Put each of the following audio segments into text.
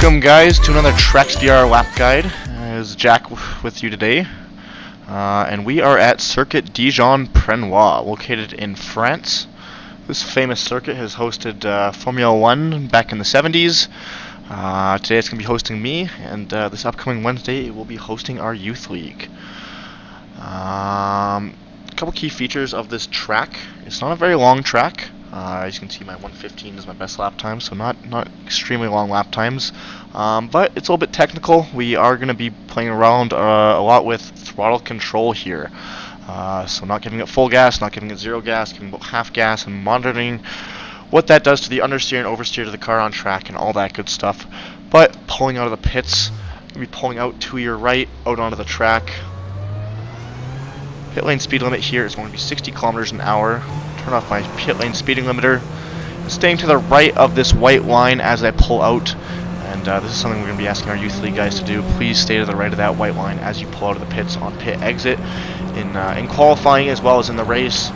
Welcome guys to another Trex VR lap guide. Is Jack with you today, and we are at Circuit Dijon Prenois, located in France. This famous circuit has hosted Formula 1 back in the 70s. Today it's going to be hosting me, and this upcoming Wednesday it will be hosting our youth league. A couple key features of this track. It's not a very long track. As you can see, my 1:15 is my best lap time, so not extremely long lap times, but it's a little bit technical. We are going to be playing around a lot with throttle control here, so not giving it full gas, not giving it zero gas, giving about half gas, and monitoring what that does to the understeer and oversteer of the car on track and all that good stuff. But pulling out of the pits, you're going to be pulling out to your right, out onto the track. Pit lane speed limit here is going to be 60 kilometers an hour. Turn off my pit lane speeding limiter. Staying to the right of this white line as I pull out, and this is something we're going to be asking our youth league guys to do. Please stay to the right of that white line as you pull out of the pits on pit exit in qualifying as well as in the race.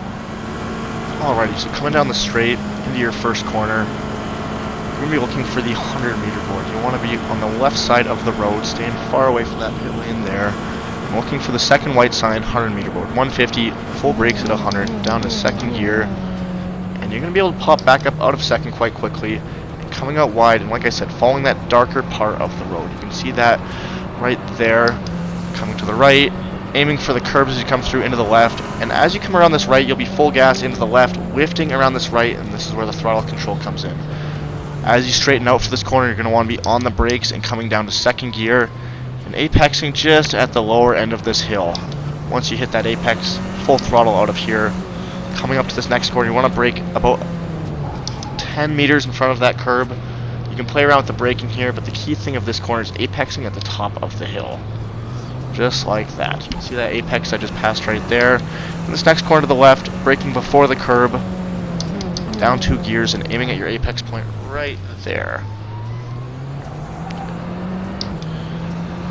Alrighty, so coming down the straight into your first corner, you're going to be looking for the 100-meter board. You want to be on the left side of the road, staying far away from that pit lane there. I'm looking for the second white sign, 100-meter board. 150, full brakes at 100, down to second gear. And you're going to be able to pop back up out of second quite quickly. And coming out wide, and like I said, following that darker part of the road. You can see that right there. Coming to the right, aiming for the curbs as you come through into the left. And as you come around this right, you'll be full gas into the left, lifting around this right, and this is where the throttle control comes in. As you straighten out for this corner, you're going to want to be on the brakes and coming down to second gear. And apexing just at the lower end of this hill. Once you hit that apex, full throttle out of here. Coming up to this next corner, you want to brake about 10 meters in front of that curb. You can play around with the braking here, but the key thing of this corner is apexing at the top of the hill. Just like that. You can see that apex I just passed right there. And this next corner to the left, braking before the curb, down 2 gears and aiming at your apex point right there.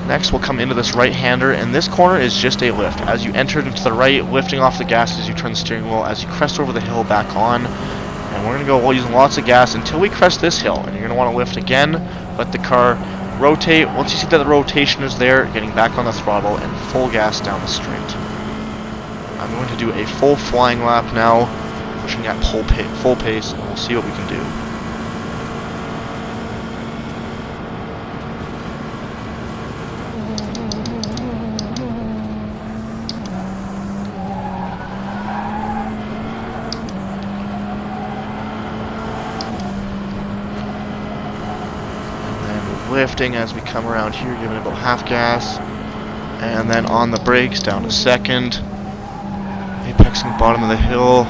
Next, we'll come into this right-hander, and this corner is just a lift. As you enter into the right, lifting off the gas as you turn the steering wheel, as you crest over the hill back on. And we're going to go using lots of gas until we crest this hill. And you're going to want to lift again, let the car rotate. Once you see that the rotation is there, getting back on the throttle and full gas down the straight. I'm going to do a full flying lap now, pushing at full pace, and we'll see what we can do. Lifting as we come around here, giving it about half gas, and then on the brakes down to second, apexing bottom of the hill,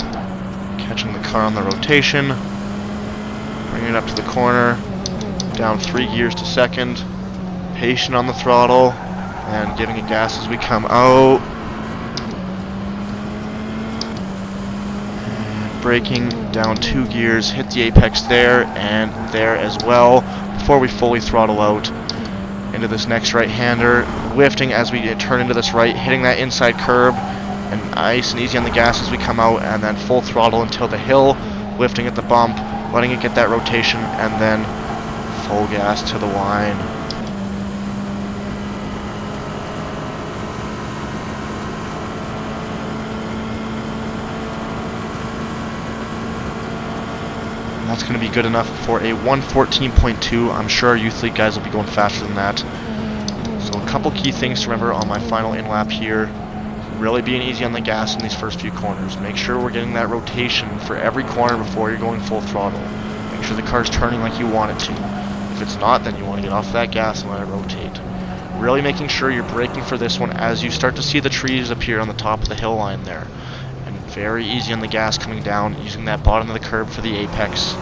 catching the car on the rotation, bringing it up to the corner, down 3 gears to second, patient on the throttle, and giving it gas as we come out, and braking down 2 gears, hit the apex there and there as well, before we fully throttle out into this next right-hander, lifting as we turn into this right, hitting that inside curb, and nice and easy on the gas as we come out, and then full throttle until the hill, lifting at the bump, letting it get that rotation, and then full gas to the line. That's going to be good enough for a 1:14.2. I'm sure our youth league guys will be going faster than that. So a couple key things to remember on my final in-lap here. Really being easy on the gas in these first few corners. Make sure we're getting that rotation for every corner before you're going full throttle. Make sure the car's turning like you want it to. If it's not, then you want to get off that gas and let it rotate. Really making sure you're braking for this one as you start to see the trees appear on the top of the hill line there. Very easy on the gas coming down, using that bottom of the curb for the apex.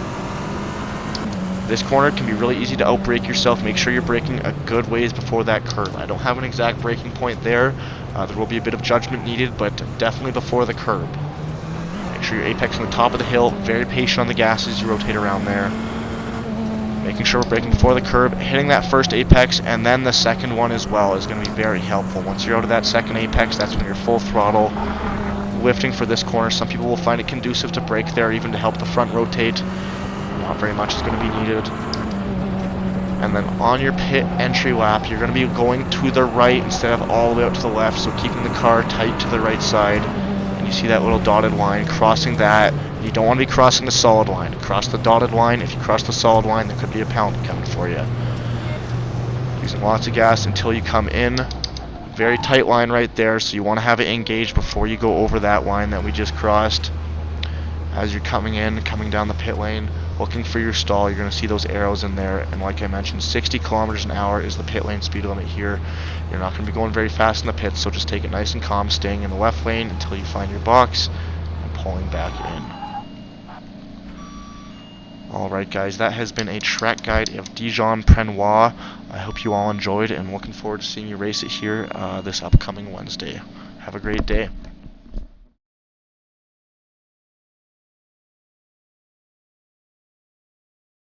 This corner can be really easy to outbrake yourself. Make sure you're braking a good ways before that curb. I don't have an exact braking point there. There will be a bit of judgment needed, but definitely before the curb. Make sure you're apexing the top of the hill. Very patient on the gas as you rotate around there. Making sure we're braking before the curb, hitting that first apex, and then the second one as well is going to be very helpful. Once you're out of that second apex, that's when you're full throttle. Lifting for this corner. Some people will find it conducive to brake there, even to help the front rotate. Not very much is going to be needed. And then on your pit entry lap, you're going to be going to the right instead of all the way out to the left, so keeping the car tight to the right side. And you see that little dotted line, crossing that. You don't want to be crossing the solid line. Cross the dotted line. If you cross the solid line, there could be a penalty coming for you. Using lots of gas until you come in. Very tight line right there, so you want to have it engaged before you go over that line that we just crossed. As you're coming in, coming down the pit lane, looking for your stall, you're going to see those arrows in there. And like I mentioned, 60 kilometers an hour is the pit lane speed limit here. You're not going to be going very fast in the pits, so just take it nice and calm, staying in the left lane until you find your box and pulling back in. Alright guys, that has been a track guide of Dijon Prenois. I hope you all enjoyed, and looking forward to seeing you race it here this upcoming Wednesday. Have a great day.